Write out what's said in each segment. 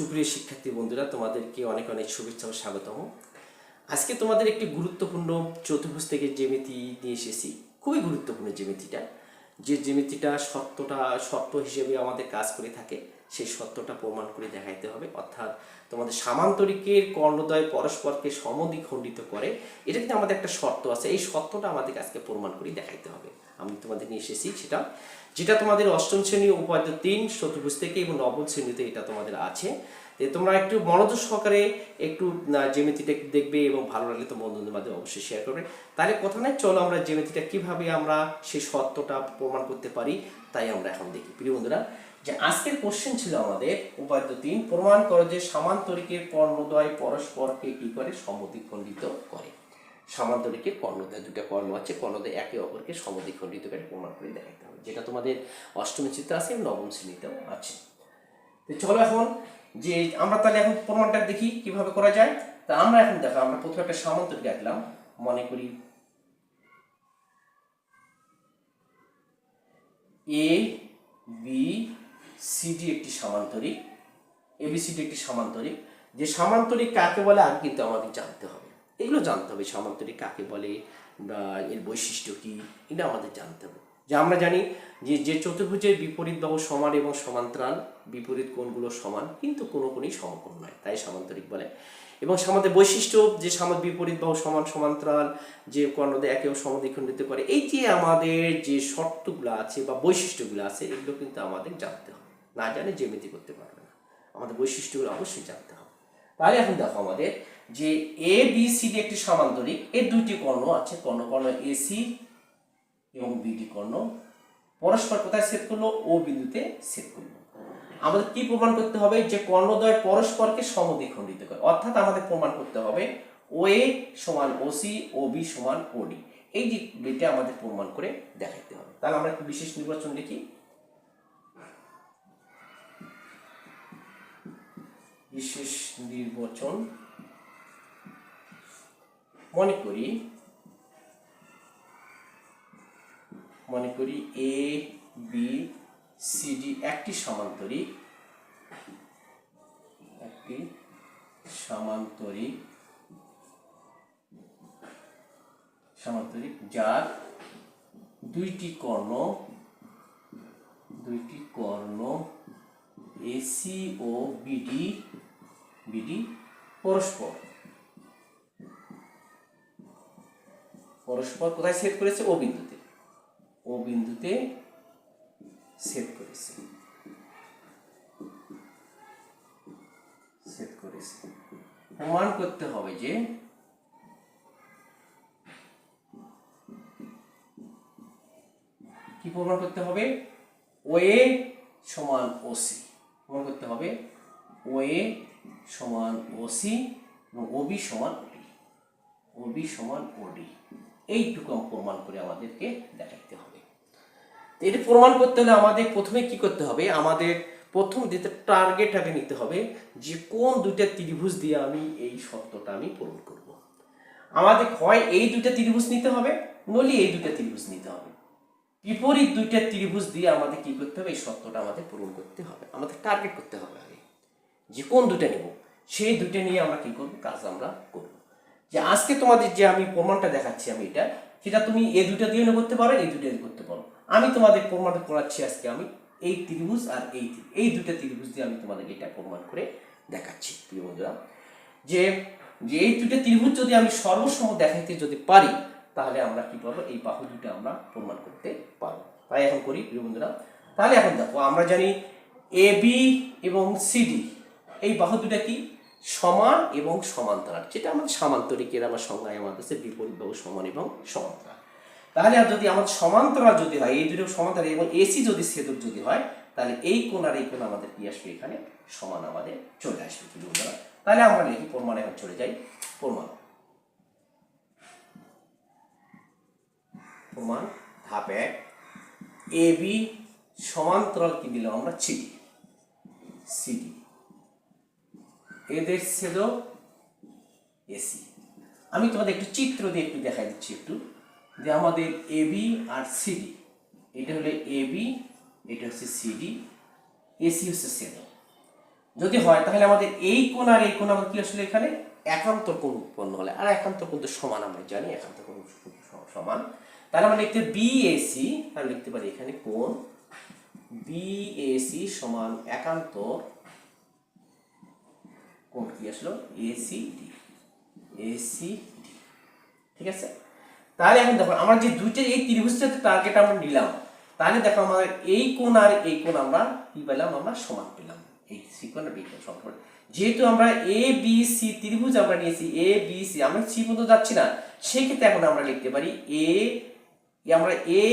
সুপ্রিয় শিক্ষার্থী বন্ধুরা, তোমাদেরকে অনেক অনেক শুভেচ্ছা ও স্বাগতম। আজকে তোমাদের একটি গুরুত্বপূর্ণ চতুর্ভুজ থেকে জ্যামিতি নিয়ে এসেছি। খুবই গুরুত্বপূর্ণ জ্যামিতিটা, যে জ্যামিতিটা সত্য হিসেবে আমাদের কাজ করে থাকে, সেই সত্যটা প্রমাণ করে দেখাইতে হবে। অর্থাৎ তোমাদের সামান্তরিকের কর্ণদ্বয় পরস্পরকে সমদ্বিখণ্ডিত করে, এটা কিন্তু আমাদের একটা শর্ত আছে। এই সত্যটা আমাদের আজকে প্রমাণ করে দেখাইতে হবে। আমি তোমাদের নিয়ে এসেছি যেটা তোমাদের অষ্টম শ্রেণী উপাদ্য ৩ চতুর্ভুজ থেকে এবং নবম শ্রেণীতে এটা তোমাদের আছে। তোমরা একটু মনোযোগ সহকারে একটু জ্যামিতিটা দেখবে এবং ভালো লাগলে তো বন্ধুদের মাঝে অবশ্যই শেয়ার করবে। তাহলে কথা নয়, চলো আমরা জ্যামিতিটা কিভাবে আমরা সেই সত্যটা প্রমাণ করতে পারি তাই আমরা এখন দেখি। প্রিয় বন্ধুরা, যে আজকের কোশ্চেন ছিল আমাদের উপাদ্য ৩, প্রমাণ করো যে সামান্তরিকের কর্ণদ্বয় পরস্পরকে কি করে সমদ্বিখণ্ডিত করে। সামান্তরিকের কর্ণদ্বয়, দুটো কর্ণ আছে, কর্ণদ্বয় একে অপরকে সমদ্বিখণ্ডিত করে প্রমাণ করে দেখাতে হবে, যেটা তোমাদের অষ্টম শ্রেণীতে আছে এবং নবম শ্রেণীতেও আছে। তো চলো এখন যে আমরা তাহলে এখন প্রমাণটা দেখি কিভাবে করা যায়। তা আমরা এখন দেখো, আমরা প্রথমে একটা সামান্তরিক আঁকলাম। মনে করি এ বি সি ডি একটি সামান্তরিক, এবিসিডি একটি সামান্তরিক। যে সামান্তরিক কাকে বলে আগে কিন্তু আমাদের জানতে হবে, এগুলো জানতে হবে। সামান্তরিক কাকে বলে বা এর বৈশিষ্ট্য কি, এটা আমাদের জানতে হবে। যে আমরা জানি যে চতুর্ভুজের বিপরীত বাহু সমান এবং সমান্তরাল, বিপরীত কোণগুলো সমান কিন্তু কোনো কোণই সমকোণ নয়, তাই সামান্তরিক বলে। এবং আমাদের বৈশিষ্ট্য যে বিপরীত বাহু সমান সমান্তরাল, যে কর্ণদ্বয় একে সমদ্বিখণ্ডিত করে, এই যে আমাদের যে শর্তগুলো আছে বা বৈশিষ্ট্যগুলো আছে, এগুলো কিন্তু আমাদের জানতে হবে। না জানে জ্যামিতি করতে পারবে না, আমাদের বৈশিষ্ট্যগুলো অবশ্যই জানতে হবে। তাহলে এখন দেখো আমাদের যে এ বি সি ডি একটি সামান্তরিক, এর দুইটি কর্ণ আছে, কর্ণ এসি এবং বিডি কর্ণ পরস্পর কোথায় ছেদ করলো? ও বিন্দুতে ছেদ করলো। আমাদের কি প্রমাণ করতে হবে? যে কর্ণদ্বয় পরস্পরকে সমদ্বিখণ্ডিত করে। অর্থাৎ আমাদের প্রমাণ করতে হবে ও এ সমান ও সি, ও বি সমান ও ডি। এই যে এটা আমাদের প্রমাণ করে দেখাইতে হবে। তাহলে আমরা একটু বিশেষ নির্বাচন লিখি। বিশেষ নির্বাচন, মনে করি এ বি সি ডি একটি সামান্তরিক, যার দুইটি কর্ণ এসি ও বিডি পরস্পর কোথায় ছেদ করেছে? ও বিন্দুতে ছেদ করেছে। প্রমাণ করতে হবে যে কি প্রমাণ করতে হবে? ও এ সমান ও সি প্রমাণ করতে হবে। ও এ সমান ও সি এবং ও বি সমান ও ডি। এইটুকু প্রমাণ করে আমাদেরকে দেখাইতে হবে। এটা প্রমাণ করতে হলে আমাদের প্রথমে কি করতে হবে? আমাদের প্রথম যেটা টার্গেট আগে নিতে হবে, যে কোন দুইটা ত্রিভুজ দিয়ে আমি এই সত্যটা আমি পূরণ করব। আমাদের হয় এই দুইটা ত্রিভুজ নিতে হবে, নইলে এই দুইটা ত্রিভুজ নিতে হবে। বিপরীত দুইটা ত্রিভুজ দিয়ে আমাদের কি করতে হবে? এই সত্যটা আমাদের পূরণ করতে হবে। আমাদের টার্গেট করতে হবে আগে যে কোন দুইটা নেব, সেই দুইটা নিয়ে আমরা কি করব? কাজ আমরা করব। যে আজকে তোমাদের যে আমি প্রমাণটা দেখাচ্ছি, আমি সেটা তুমি এই দুইটা দিয়ে করতে পারো, এই দুইটা দিয়ে করতে পারো। আমি তোমাদের প্রমাণ করাচ্ছি আজকে আমি এই ত্রিভুজ আর এই দুইটা ত্রিভুজ দিয়ে আমি তোমাদের এটা প্রমাণ করে দেখাচ্ছি। প্রিয় বন্ধুরা, যে এই দুইটা ত্রিভুজ যদি আমি সর্বসম দেখাইতে যদি পারি, তাহলে আমরা কি পারবো? এই বাহু দুটো আমরা প্রমাণ করতে পারবো। তাই এখন করি প্রিয় বন্ধুরা। তাহলে এখন দেখো, আমরা জানি এ বি এবং সিডি এই বাহু দুটা কি? সমান এবং সমান্তরাল, যেটা আমাদের সামান্তরিকের আমার সংজ্ঞায় আমাদের আছে বিপরীত বাহু সমান এবং সমান্তরাল। তাহলে আর যদি আমাদের সমান্তরাল যদি হয়, এই দুটো সমান্তরাল এবং এসি যদি ছেদক যদি হয়, তাহলে এই কোণ আর এই কোণ আমাদের কি আসবে? এখানে সমান আমাদের চলে আসবে প্রিয় বন্ধুরা। তাহলে আমরা লিখি প্রমাণ, এখন চলে যাই প্রমাণ ধাপ ১। এ বি সমান্তরাল কি দিলাম আমরা? সিডি, এদের ছেদক এসি। আমি তোমাদের একটু চিত্র দিয়ে একটু দেখাই দিচ্ছি একটু, যে আমাদের এ বি আর সিডি, এটা হলো এ বি, এটা হচ্ছে সিডি, এসি হচ্ছে ছেদক। যদি হয় তাহলে আমাদের এই কোণ আর এই কোণ আমার কি আসলে এখানে একান্তর কোণ উৎপন্ন হলে, আর একান্তর কোণ তো সমান আমরা জানি, একান্তর কোণ সমান, তাহলে আমরা লিখতে বিএসি, আর লিখতে পারি এখানে কোণ বিএসি সমান একান্তর কোণ কি আসলো এসিডি, এসিডি। ঠিক আছে, তাহলে এখন দেখো আমরা যে দুইটা এই ত্রিভুজটাতে টার্গেট আমরা নিলাম, তাহলে দেখো আমাদের এই কোণ আর এই কোণ আমরা কি পেলাম, আমরা সমান পেলাম, এই সি কোণ আর বি কোণ সমান। যেহেতু আমরা এ বি সি ত্রিভুজ আমরা নিয়েছি, এ বি সি, আমরা সি পর্যন্ত যাচ্ছি না, সেই ক্ষেত্রে এখন আমরা লিখতে পারি আমরা এ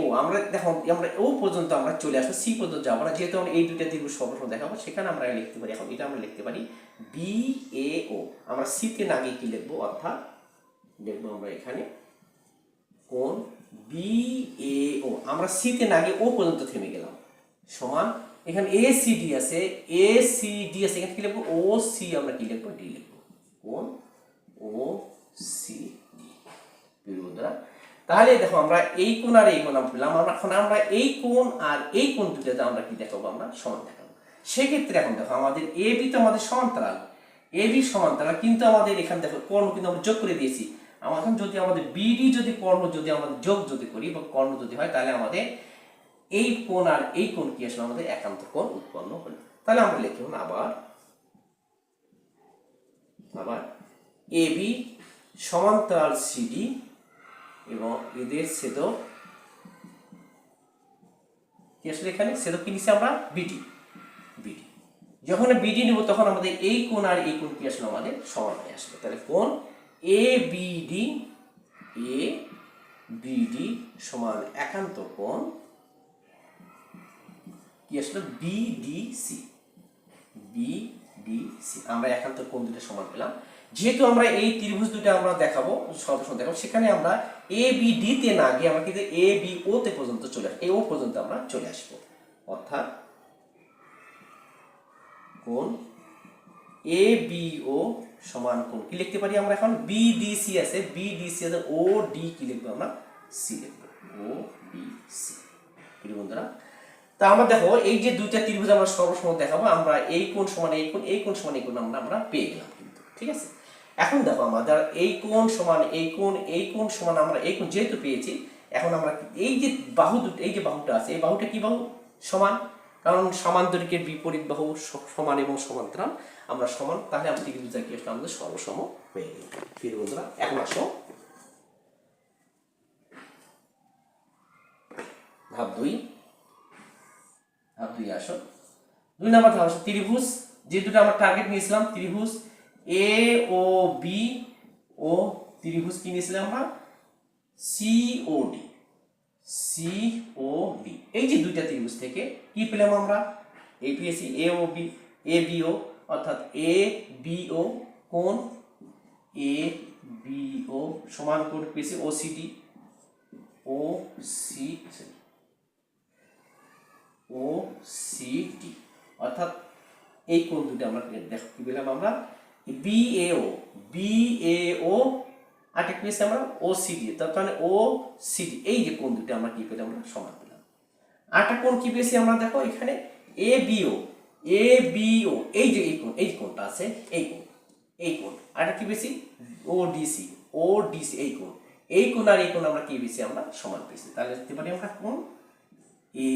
ও আমরা দেখো আমরা ও পর্যন্ত আমরা চলে আসবো, সি পর্যন্ত যাবো না, যেহেতু আমরা এই দুইটা ত্রিভুজ সর্বপ্রথম দেখাবো, সেখানে আমরা লিখতে পারি এখন এটা আমরা লিখতে পারি বি এ ও। আমরা সিতে না গিয়ে কি লিখবো, অর্থাৎ দেখবো আমরা এখানে কোণ বিএও, আমরা সিতে না গিয়ে ও পর্যন্ত থেমে গেলাম, সমান এখানে এসিডি আছে, এসিডি আছে, এখানে কি লিখবো ও সি, আমরা কি লিখবো ডি লিখবো, কোণ ও সি ডি। তাহলে দেখো আমরা এই কোণ আর এই কোণ আমরা পেলাম, এখন আমরা এই কোণ আর এই কোণ দুটাতে আমরা কি দেখাবো, আমরা সমান দেখাবো। সেক্ষেত্রে এখন দেখো আমাদের এ বি তো আমাদের সমান্তরাল, এ বি সমান্তরাল, কিন্তু আমাদের এখানে দেখো কর্ণ কিন্তু আমরা যোগ করে দিয়েছি। এখন যদি আমাদের বিডি যদি কর্ণ যদি আমাদের যোগ যদি করি বা কর্ণ যদি হয়, তাহলে আমাদের এই কোণ আর এই কোণ কি আসলে আমাদের একান্ত কোণ উৎপন্ন হলো। তাহলে আমরা লিখব আবার এ বি সমান্তরাল সিডি এবং এদের ছেদক কি আসলে এখানে ছেদক কি নিচ্ছি আমরা বিডি, বিডি যখন বিডি নেব তখন আমাদের এই কোণ আর এই কোণ কি আসলে আমাদের সমান হয়ে আসবে। তাহলে কোণ এ বিডি সমান একান্ত কোণ কি আসলে বিডিসি, বিডিসি আমরা একান্ত কোণ দুটো সমান পেলাম। যেহেতু আমরা এই ত্রিভুজ দুটো আমরা দেখাবো সর্বপ্রথম দেখাবো, সেখানে আমরা এ বি ডি তে না গিয়ে আমরা কিন্তু এ বি ও তে পর্যন্ত চলে আসবো, এ ও পর্যন্ত আমরা চলে আসবো, অর্থাৎ কোণ এ বি ও সমান কোণ কি লিখতে পারি আমরা এখন বিডিসি আছে, বিডিসি আছে, ও ডি কি লিখবো আমরা সি লিখবো, ও বি সি। বন্ধুরা তা আমরা দেখো এই যে দুইটা ত্রিভুজ আমরা সর্বসময় দেখাবো, আমরা এই কোণ সমান এই কোণ, এই কোণ সমান এই কোণ আমরা পেয়ে গেলাম কিন্তু। ঠিক আছে, এখন দেখো আমাদের এই কোণ সমান এই কোণ, এই কোণ সমান আমরা এই কোণ যেহেতু পেয়েছি, এখন আমরা এই যে বাহু দুটো, এই যে বাহুটা আছে, এই বাহুটা কি বাহু সমান, কারণ সমান্তরিকের বিপরীত বাহু সমান এবং সমান্তরাল আমরা সমান, তাহলে আমরা ত্রিভুজটা কি আসলে আমাদের সর্বসম হয়ে গেল। প্রিয় বন্ধুরা এখন আসো ধাপ 2 আসো 2 নম্বর ধাপ আসো ত্রিভুজ, যে দুটো আমরা টার্গেট নিয়েছিলাম ত্রিভুজ এ ও বি ও ত্রিভুজ কি নিয়েছিলাম আমরা সিওডি, সিওডি এই যে দুইটা ত্রিভুজ থেকে কি পেলাম আমরা এই পেয়েছি এ ও বি, এ বি ও, অর্থাৎ এ বি ও কোণ এ বি ও সমান কোণ পেয়েছি ওসিডি, ও সি ও সিডি, অর্থাৎ এই কোণ দুটো আমরা দেখো কি পেলাম আমরা বিএও, বিএও আর একটা পেয়েছি আমরা ওসিডি, তার মানে ও সিডি, এই যে কোণ দুটো আমরা কি পেলাম আমরা সমান পেলাম। আরেকটা কোণ কি পেয়েছি আমরা দেখো এখানে এ বিও, এ বিও এই যে এই কোণ, এই কোণটা আছে এই কোণ, এই কোণ আরেকটা কি পেয়েছি ওডিসি, ওডিসি এই কোণ, এই কোণ আর এই কোণ আমরা কি পেয়েছি আমরা সমান পেয়েছি। তাহলে লিখতে পারি আমরা কোণ এ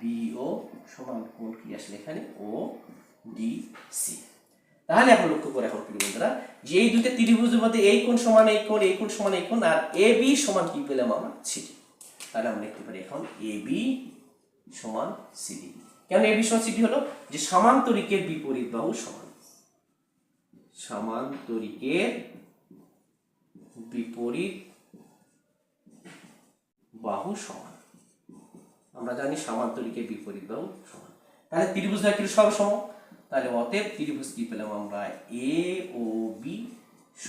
বিও সমান কোণ কি আসলে এখানে ও ডি সি। তাহলে এখন লক্ষ্য করে এখন প্রিয় বন্ধুরা যে এই দুটো ত্রিভুজের মধ্যে এই কোণ সমান এই কোণ, এই কোণ সমান এই কোণ, আর এ বি সমান কি পেলাম আমরা সিডি। তাহলে আমরা লিখতে পারি এখন এ বি সমান সিডি। কেন এ বি সমান সিডি হলো যে সমান্তরিকের বিপরীত বাহু সমান, সমান্তরিকের বিপরীত বাহু সমান, আমরা জানি সমান্তরিকের বিপরীত বাহু সমান, তাহলে ত্রিভুজ কি সর্বসম, তাহলে অতএব ত্রিভুজ কি পেলাম আমরা এ ও বি,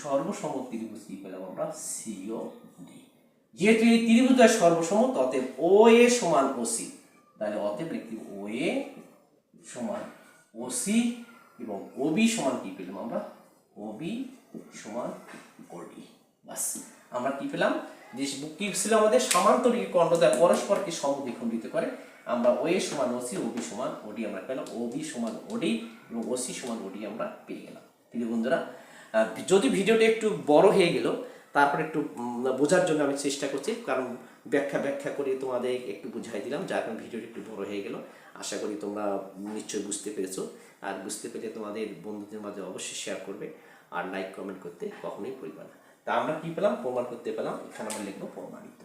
সর্বসম ত্রিভুজ কি পেলাম আমরা সিও ডি। যেহেতু এই ত্রিভুজটা সর্বসম অতএব ও এ সমান ও সি, তাহলে অতএব লিখি ও এ সমান ও সি এবং ও বি সমান কি পেলাম আমরা ও বি সমান ও ডি। বাস আমরা কি পেলাম যে কি ছিল আমাদের সমান্তরিক কোণ দ্বারা পরস্পরকে সমদ্বিখণ্ডিত করে আমরা ওএ সমান ওসি, ওবি সমান ওডি আমরা পেলাম, ওবি সমান ওডি এবং ওসি সমান ওডি আমরা পেয়ে গেলাম। প্রিয় বন্ধুরা, যদি ভিডিওটা একটু বড় হয়ে গেল, তারপর একটু বোঝার জন্য আমি চেষ্টা করছি, কারণ ব্যাখ্যা করে তোমাদের একটু বুঝাই দিলাম, যার কারণে ভিডিওটা একটু বড় হয়ে গেল। আশা করি তোমরা নিশ্চয়ই বুঝতে পেরেছো, আর বুঝতে পেরে তোমাদের বন্ধুদের মাঝে অবশ্যই শেয়ার করবে, আর লাইক কমেন্ট করতে কখনোই ভুলবে না। তা আমরা কি পেলাম? প্রমাণ করতে পেলাম। এখানে আমরা লিখবো প্রমাণিত।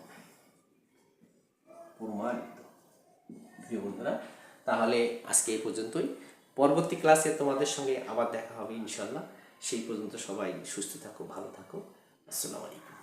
প্রিয় বন্ধুরা, তাহলে আজকে এই পর্যন্তই। পরবর্তী ক্লাসে তোমাদের সঙ্গে আবার দেখা হবে ইনশাল্লাহ। সেই পর্যন্ত সবাই সুস্থ থাকো, ভালো থাকো। আসসালামু আলাইকুম।